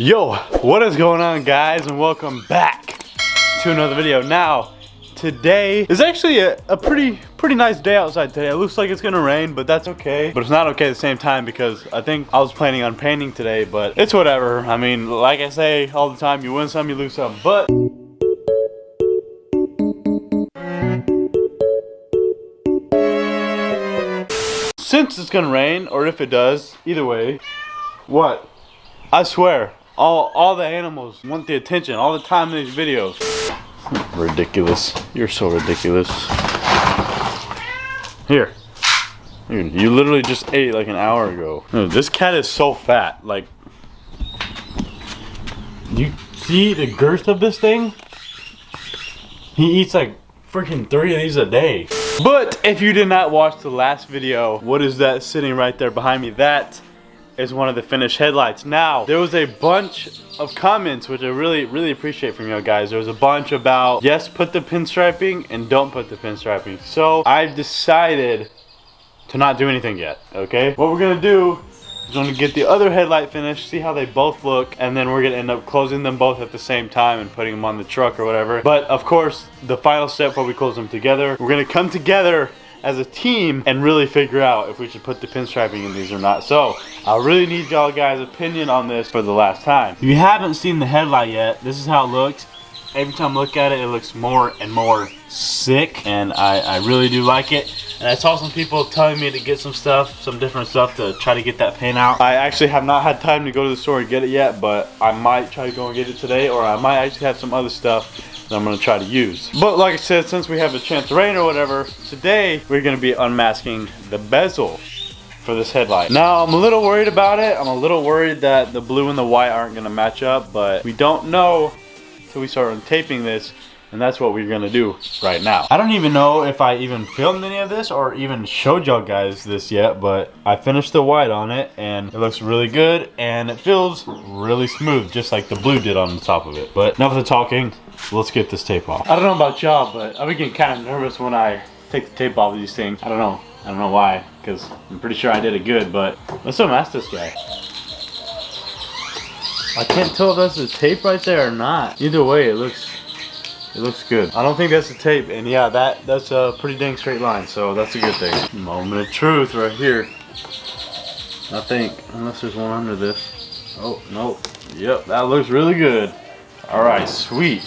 Yo, what is going on, guys, and welcome back to another video. Now, today is actually a pretty nice day outside today. It looks like it's gonna rain, but that's okay. But it's not okay at the same time because I think I was planning on painting today, but it's whatever. I mean, like I say all the time, you win some, you lose some. But since it's gonna rain, or if it does, either way, what? I swear, all the animals want the attention all the time in these videos. Ridiculous. You're so ridiculous. Here. Dude, you literally just ate like an hour ago. Dude, this cat is so fat. Like, you see the girth of this thing? He eats like freaking 3 of these a day. But if you did not watch the last video, what is that sitting right there behind me? That is one of the finished headlights. Now, there was a bunch of comments, which I really appreciate from you guys. There was a bunch about, yes, put the pinstriping and don't put the pinstriping. So I've decided to not do anything yet, okay? What we're gonna do is we're gonna get the other headlight finished, see how they both look, and then we're gonna end up closing them both at the same time and putting them on the truck or whatever. But of course, the final step before we close them together, we're gonna come together as a team and really figure out if we should put the pinstriping in these or not. So I really need y'all guys' opinion on this for the last time. If you haven't seen the headlight yet, this is how it looks. Every time I look at it, it looks more and more sick, and I really do like it. And I saw some people telling me to get some different stuff to try to get that paint out. I actually have not had time to go to the store and get it yet, but I might try to go and get it today, or I might actually have some other stuff that I'm gonna try to use. But like I said, since we have a chance of rain or whatever, today we're gonna be unmasking the bezel for this headlight. Now, I'm a little worried about it. I'm a little worried that the blue and the white aren't gonna match up, but we don't know until we start untaping this, and that's what we're gonna do right now. I don't even know if I even filmed any of this or even showed y'all guys this yet, but I finished the white on it and it looks really good and it feels really smooth, just like the blue did on the top of it. But enough of the talking, let's get this tape off. I don't know about y'all, but I've been getting kind of nervous when I take the tape off of these things. I don't know why, because I'm pretty sure I did it good, but let's unmask this guy. I can't tell if that's the tape right there or not. Either way, it looks good. I don't think that's the tape, and yeah, that's a pretty dang straight line, so that's a good thing. Moment of truth right here. I think, unless there's one under this. Oh, no. Yep, that looks really good. All right, sweet.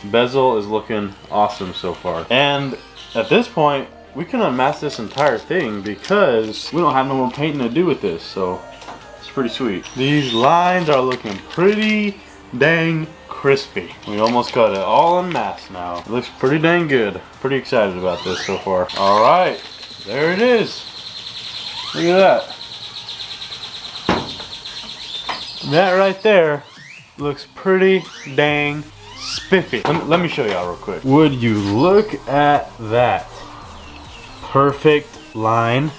Bezel is looking awesome so far. And at this point, we can unmask this entire thing because we don't have no more painting to do with this, so it's pretty sweet. These lines are looking pretty dang crispy. We almost got it all unmasked now. It looks pretty dang good. Pretty excited about this so far. All right, there it is. Look at that. That right there looks pretty dang spiffy. Let me show y'all real quick. Would you look at that? Perfect line.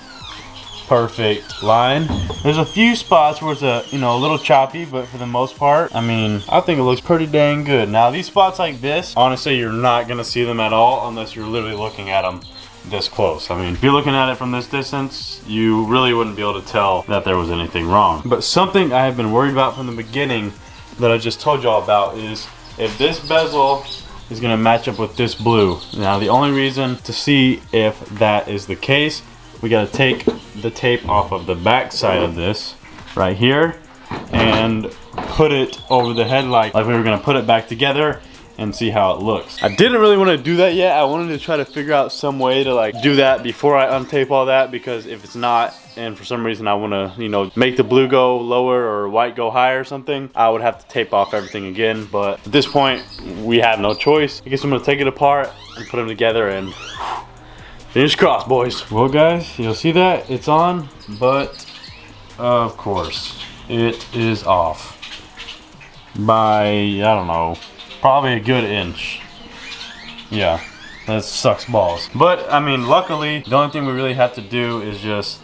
Perfect line. There's a few spots where it's a little choppy, but for the most part, I mean, I think it looks pretty dang good. Now these spots like this, honestly, you're not gonna see them at all unless you're literally looking at them this close. I mean, if you're looking at it from this distance, you really wouldn't be able to tell that there was anything wrong. But something I have been worried about from the beginning that I just told y'all about is if this bezel is gonna match up with this blue. Now the only reason to see if that is the case, we gotta take the tape off of the back side of this right here and put it over the headlight like we were gonna put it back together and see how it looks. I didn't really want to do that yet. I wanted to try to figure out some way to like do that before I untape all that, because if it's not, and for some reason I want to make the blue go lower or white go higher or something, I would have to tape off everything again. But at this point we have no choice. I guess I'm gonna take it apart and put them together and fingers crossed, boys. Well guys, you'll see that it's on, but of course it is off by, I don't know, probably a good inch. Yeah, that sucks balls. But I mean, luckily, the only thing we really have to do is just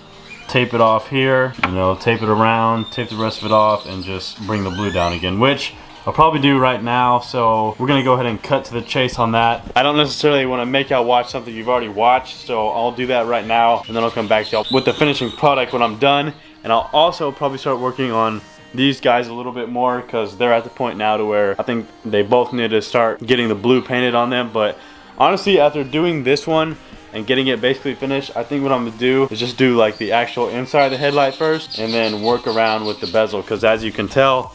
tape it off here, tape it around, tape the rest of it off, and just bring the blue down again, which I'll probably do right now. So we're gonna go ahead and cut to the chase on that. I don't necessarily want to make y'all watch something you've already watched, so I'll do that right now, and then I'll come back to y'all with the finishing product when I'm done. And I'll also probably start working on these guys a little bit more because they're at the point now to where I think they both need to start getting the blue painted on them. But honestly, after doing this one and getting it basically finished, I think what I'm gonna do is just do like the actual inside of the headlight first and then work around with the bezel, because as you can tell,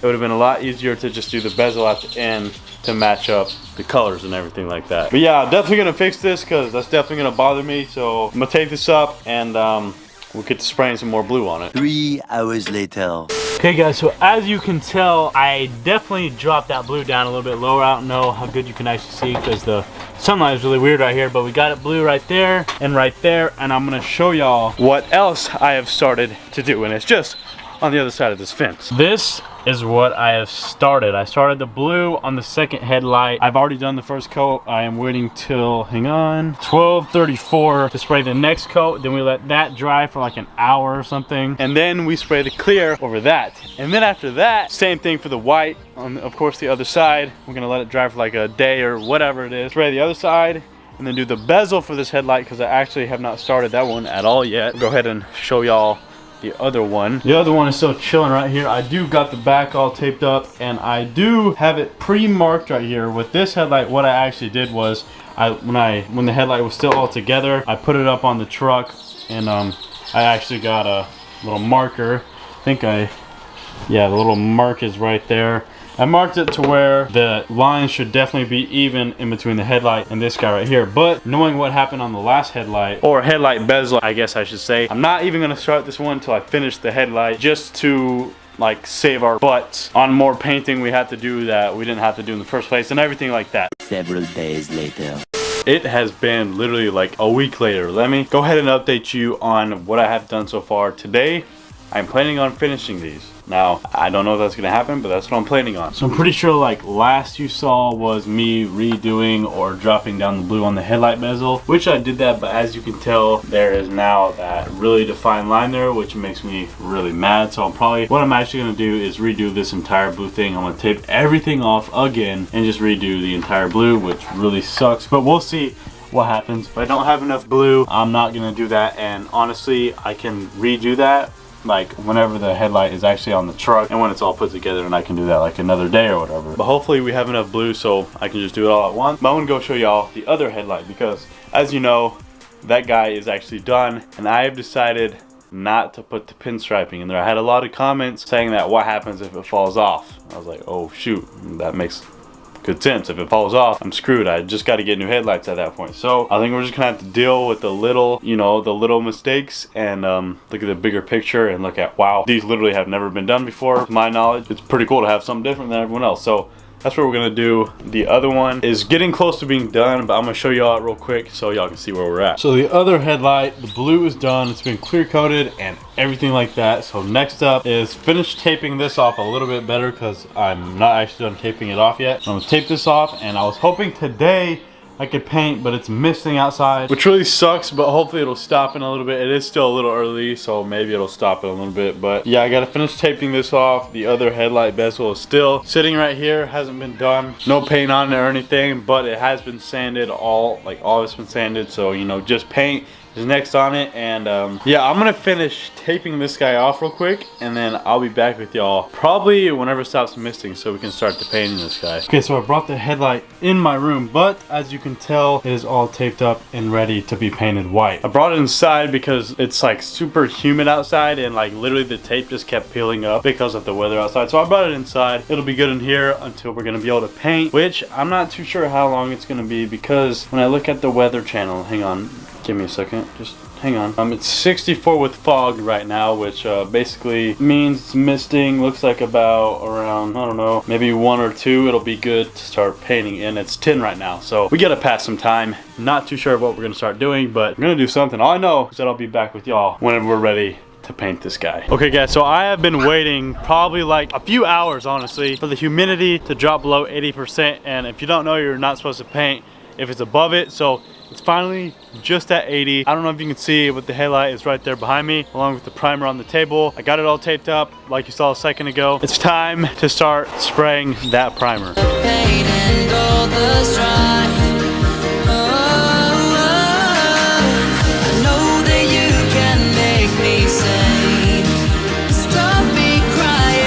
it would have been a lot easier to just do the bezel at the end to match up the colors and everything like that. But yeah, I'm definitely gonna fix this because that's definitely gonna bother me. So I'm gonna tape this up and we'll get to spraying some more blue on it. 3 hours later. Okay guys, so as you can tell, I definitely dropped that blue down a little bit lower. I don't know how good you can actually see because the sunlight is really weird right here, but we got it blue right there, and I'm gonna show y'all what else I have started to do, and it's just on the other side of this fence. This is what I have started. I started the blue on the second headlight. I've already done the first coat. I am waiting till, hang on, 12:34 to spray the next coat. Then we let that dry for like an hour or something. And then we spray the clear over that. And then after that, same thing for the white. On, of course, the other side. We're gonna let it dry for like a day or whatever it is. Spray the other side. And then do the bezel for this headlight because I actually have not started that one at all yet. Go ahead and show y'all the other one. The other one is still chilling right here. I do got the back all taped up and I do have it pre-marked right here. With this headlight, what I actually did was when the headlight was still all together, I put it up on the truck and I actually got a little marker. The little mark is right there. I marked it to where the lines should definitely be even in between the headlight and this guy right here. But knowing what happened on the last headlight, or headlight bezel, I guess I should say, I'm not even gonna start this one until I finish the headlight, just to like save our butts on more painting we had to do that we didn't have to do in the first place and everything like that. Several days later. It has been literally like a week later. Let me go ahead and update you on what I have done so far. Today, I'm planning on finishing these. Now, I don't know if that's gonna happen, but that's what I'm planning on. So I'm pretty sure like last you saw was me redoing or dropping down the blue on the headlight bezel, which I did that, but as you can tell, there is now that really defined line there, which makes me really mad. So what I'm actually gonna do is redo this entire blue thing. I'm gonna tape everything off again and just redo the entire blue, which really sucks, but we'll see what happens. If I don't have enough blue, I'm not gonna do that, and honestly, I can redo that like whenever the headlight is actually on the truck and when it's all put together, and I can do that like another day or whatever. But hopefully we have enough blue so I can just do it all at once. But I'm gonna go show y'all the other headlight because as you know, that guy is actually done and I have decided not to put the pinstriping in there. I had a lot of comments saying that what happens if it falls off. I was like, oh shoot, that makes good sense. If it falls off, I'm screwed. I just got to get new headlights at that point. So I think we're just gonna have to deal with the little, the little mistakes and look at the bigger picture and look at, wow, these literally have never been done before. To my knowledge, it's pretty cool to have something different than everyone else. So that's what we're gonna do. The other one is getting close to being done, but I'm gonna show y'all it real quick so y'all can see where we're at. So the other headlight, the blue is done. It's been clear coated and everything like that. So next up is finish taping this off a little bit better because I'm not actually done taping it off yet. I'm gonna tape this off, and I was hoping today I could paint, but it's misting outside, which really sucks, but hopefully it'll stop in a little bit. It is still a little early, so maybe it'll stop in a little bit. But yeah, I gotta finish taping this off. The other headlight bezel is still sitting right here, hasn't been done. No paint on it or anything, but it has been sanded. All of it's been sanded, so just paint is next on it. And yeah, I'm gonna finish taping this guy off real quick, and then I'll be back with y'all probably whenever it stops misting so we can start the painting this guy. Okay, so I brought the headlight in my room, but as you can tell, it is all taped up and ready to be painted white. I brought it inside because it's like super humid outside, and like literally the tape just kept peeling up because of the weather outside. So I brought it inside. It'll be good in here until we're gonna be able to paint, which I'm not too sure how long it's gonna be, because when I look at the weather channel, hang on, give me a second, just hang on. It's 64 with fog right now, which basically means it's misting. Looks like about around, I don't know, maybe 1 or 2. It'll be good to start painting, and it's 10 right now. So we gotta pass some time. Not too sure what we're gonna start doing, but we're gonna do something. All I know is that I'll be back with y'all whenever we're ready to paint this guy. Okay guys, so I have been waiting probably like a few hours, honestly, for the humidity to drop below 80%. And if you don't know, you're not supposed to paint if it's above it. So it's finally just at 80. I don't know if you can see, but the headlight is right there behind me, along with the primer on the table. I got it all taped up like you saw a second ago. It's time to start spraying that primer. Know that you can make me say, stop me crying.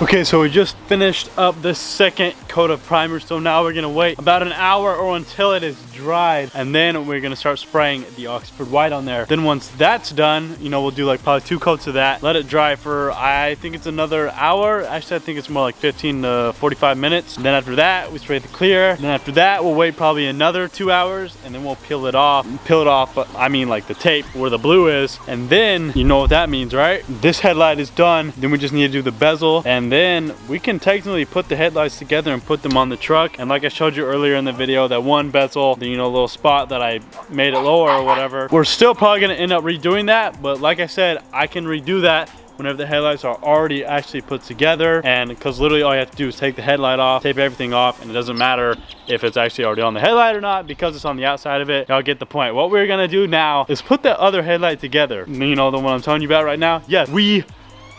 Okay, so we just finished up the second coat of primer, so now we're gonna wait about an hour or until it is dried, and then we're gonna start spraying the Oxford White on there. Then once that's done, you know, we'll do like probably 2 coats of that, let it dry for, I think it's another hour. Actually, I think it's more like 15 to 45 minutes. And then after that, we spray the clear. And then after that, we'll wait probably another 2 hours, and then we'll peel it off. But I mean like the tape where the blue is. And then, you know what that means, right? This headlight is done. Then we just need to do the bezel, and then we can technically put the headlights together and put them on the truck. And like I showed you earlier in the video, that one bezel, you know, little spot that I made it lower or whatever, we're still probably gonna end up redoing that. But like I said, I can redo that whenever the headlights are already actually put together, and because literally all you have to do is take the headlight off, tape everything off, and it doesn't matter if it's actually already on the headlight or not, because it's on the outside of it. Y'all get the point. What we're gonna do now is put the other headlight together. You know, the one I'm telling you about right now? Yes, we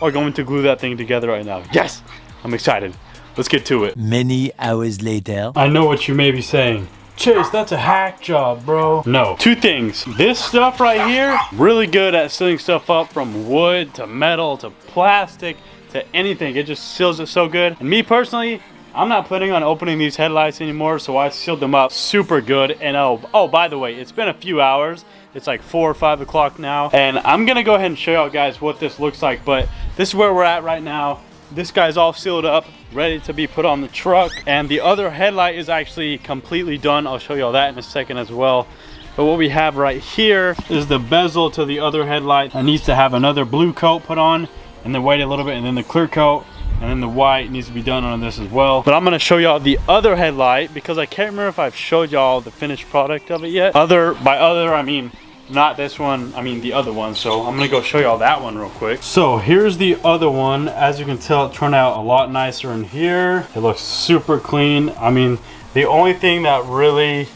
are going to glue that thing together right now. Yes, I'm excited. Let's get to it. Many hours later. I know what you may be saying. Chase, that's a hack job, bro. No. 2 things. This stuff right here, really good at sealing stuff up, from wood to metal to plastic to anything. It just seals it so good. And me personally, I'm not planning on opening these headlights anymore, so I sealed them up super good. And oh, by the way, it's been a few hours. It's like 4 or 5 o'clock now. And I'm gonna go ahead and show y'all guys what this looks like, but this is where we're at right now. This guy's all sealed up, ready to be put on the truck. And the other headlight is actually completely done. I'll show y'all that in a second as well. But what we have right here is the bezel to the other headlight. It needs to have another blue coat put on, and then wait a little bit, and then the clear coat, and then the white needs to be done on this as well. But I'm gonna show y'all the other headlight, because I can't remember if I've showed y'all the finished product of it yet. By other, I mean, not this one, I mean the other one. So I'm gonna go show y'all that one real quick. So here's the other one. As you can tell, it turned out a lot nicer in here. It looks super clean. I mean, the only thing that really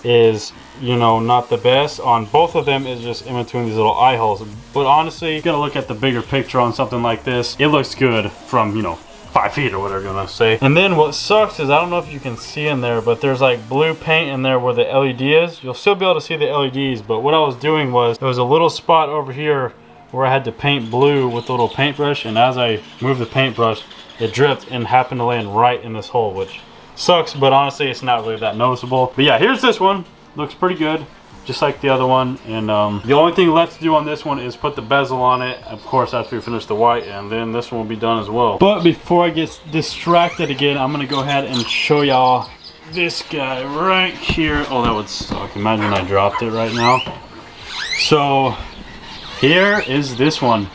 is, you know, not the best on both of them is just in between these little eye holes. But honestly, you gotta look at the bigger picture on something like this. It looks good from, you know, 5 feet or whatever you want to say. And then what sucks is, I don't know if you can see in there, but there's like blue paint in there where the LED is. You'll still be able to see the LEDs, but what I was doing was, there was a little spot over here where I had to paint blue with a little paintbrush, and as I moved the paintbrush, it dripped and happened to land right in this hole, which sucks, but honestly it's not really that noticeable. But yeah, here's this one. Looks pretty good, just like the other one. And the only thing left to do on this one is put the bezel on it, of course, after we finish the white, and then this one will be done as well. But before I get distracted again, I'm gonna go ahead and show y'all this guy right here. Oh, that would suck. Imagine I dropped it right now. So here is this one.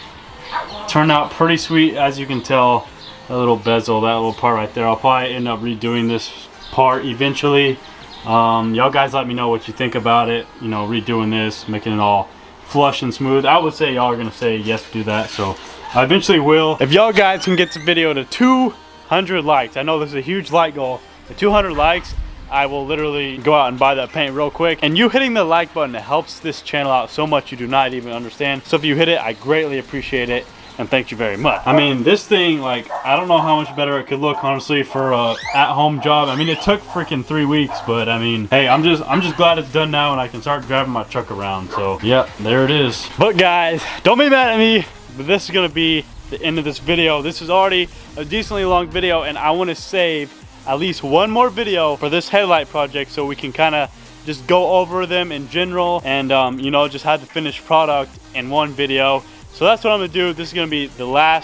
Turned out pretty sweet, as you can tell. That little bezel, that little part right there. I'll probably end up redoing this part eventually. Y'all guys let me know what you think about it, you know, redoing this, making it all flush and smooth. I would say y'all are gonna say yes to do that, so I eventually will. If y'all guys can get this video to 200 likes, I know this is a huge like goal. At 200 likes, I will literally go out and buy that paint real quick. And you hitting the like button, it helps this channel out so much you do not even understand. So if you hit it, I greatly appreciate it, and thank you very much. I mean, this thing, like, I don't know how much better it could look, honestly, for a at-home job. I mean, it took freaking 3 weeks, but I mean, hey, I'm just glad it's done now and I can start driving my truck around. So yep, there it is. But guys, don't be mad at me, but this is gonna be the end of this video. This is already a decently long video, and I want to save at least one more video for this headlight project, so we can kind of just go over them in general, and you know, just have the finished product in one video. So that's what I'm gonna do. This is gonna be the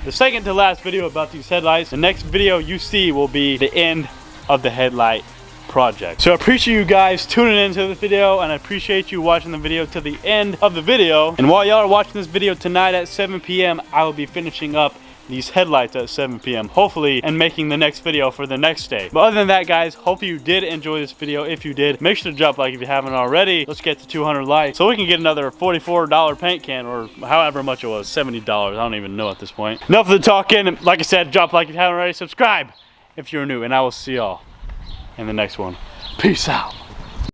second to last video about these headlights. The next video you see will be the end of the headlight project. So I appreciate you guys tuning into the video, and I appreciate you watching the video to the end of the video. And while y'all are watching this video tonight at 7 p.m, I will be finishing up these headlights at 7 p.m. hopefully, and making the next video for the next day. But other than that, guys, hopefully you did enjoy this video. If you did, make sure to drop a like if you haven't already. Let's get to 200 likes so we can get another $44 paint can, or however much it was, $70. I don't even know at this point. Enough of the talking. Like I said, drop a like if you haven't already. Subscribe if you're new, and I will see y'all in the next one. Peace out.